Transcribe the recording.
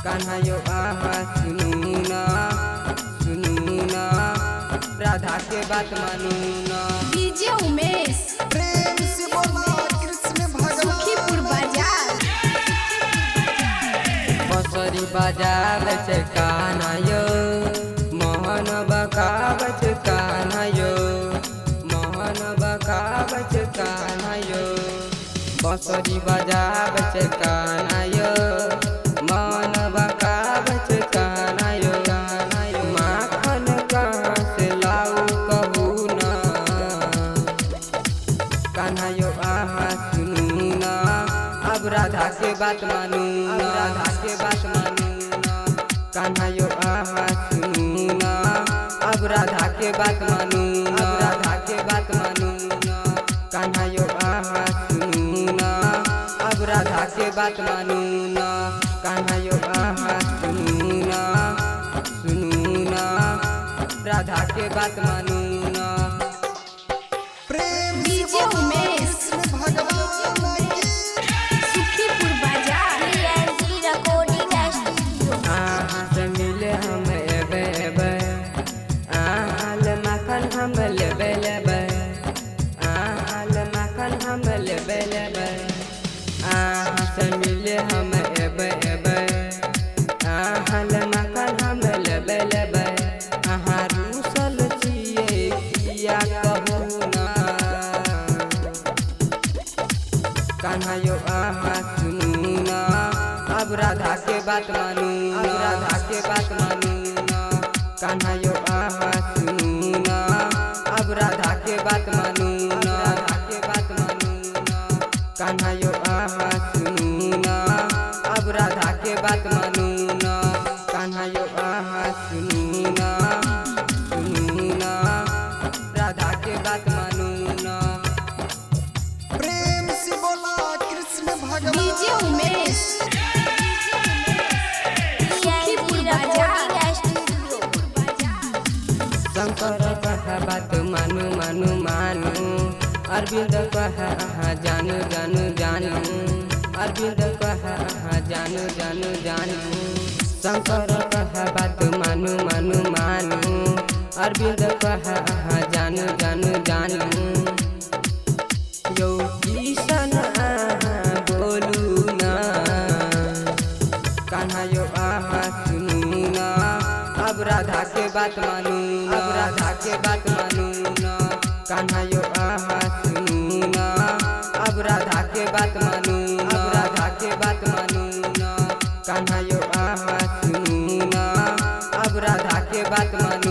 कान्हा यो आहा सुनू ना राधा के बात मानू ना। डीजे उमेश प्रेम से बोला कृष्ण भगवान। सुखीपुर बाजार बंसुरी बजावे छे कान्हा यो मोहन बकावे छे कान्हा यो मोहन बकावे छे कान्हा यो बंसुरी बजावे छे कान्हा यो मोहन बकावे छे कान्हा यो माखन कहाँ से लाऊं कहूँ ना कान्हा यो आहा सुनू ना अब राधा के बात मानू ना राधा के बात मानू ना कान्हा यो आहा सुनू ना अब राधा के बात मानू ना राधा के बात मानू ना कान्हा यो आहा सुनू ना अब राधा के बात मानू ना कान्हा यो आहा सुनू ना राधा के बात मानू ना। प्रेम से डीजे बोला उमेश कृष्ण भगवान की। सुखीपुर बाजार आहा से मिले हम एबे आहाल माखन हम लेबे आहाल माखन हम लेबे आहा से मिले हम एबे आहाल माखन हम लेबे आहा रूसल छिए किया कहू ना कान्हा यो आहा सुनू ना अब राधा के बात मानू अब राधा के बात मानू ना कान्हा यो आहा सुनू ना अब राधा के बात मानू ना राधा के बात मानू ना कान्हा यो आहा सुनू ना अब राधा के बात मानू ना कान्हा यो आहा सुनू ना राधा के बात मानू ना। प्रेम से बोला कृष्ण भगवान। डीजे उमेश सुखीपुर बाजार शंकर कहा बात मानू मानू मानू अरविंद कहा आहा जानू जानू जानू अरविंद कहा आहा जानू जानू जानू शंकर कहा बात मानू मानू मानू अरविंद कहा आहा जानू जानू जानू यो किशन आहा बोलू ना कान्हा यो आहा सुनू ना अब राधा के बात मानू अब राधा के बात मानू ना कान्हा यो आहा सुनू ना अब राधा के बात मानू अब राधा के बात मानू ना कान्हा यो आहा सुनू ना अब राधा के बात मानू।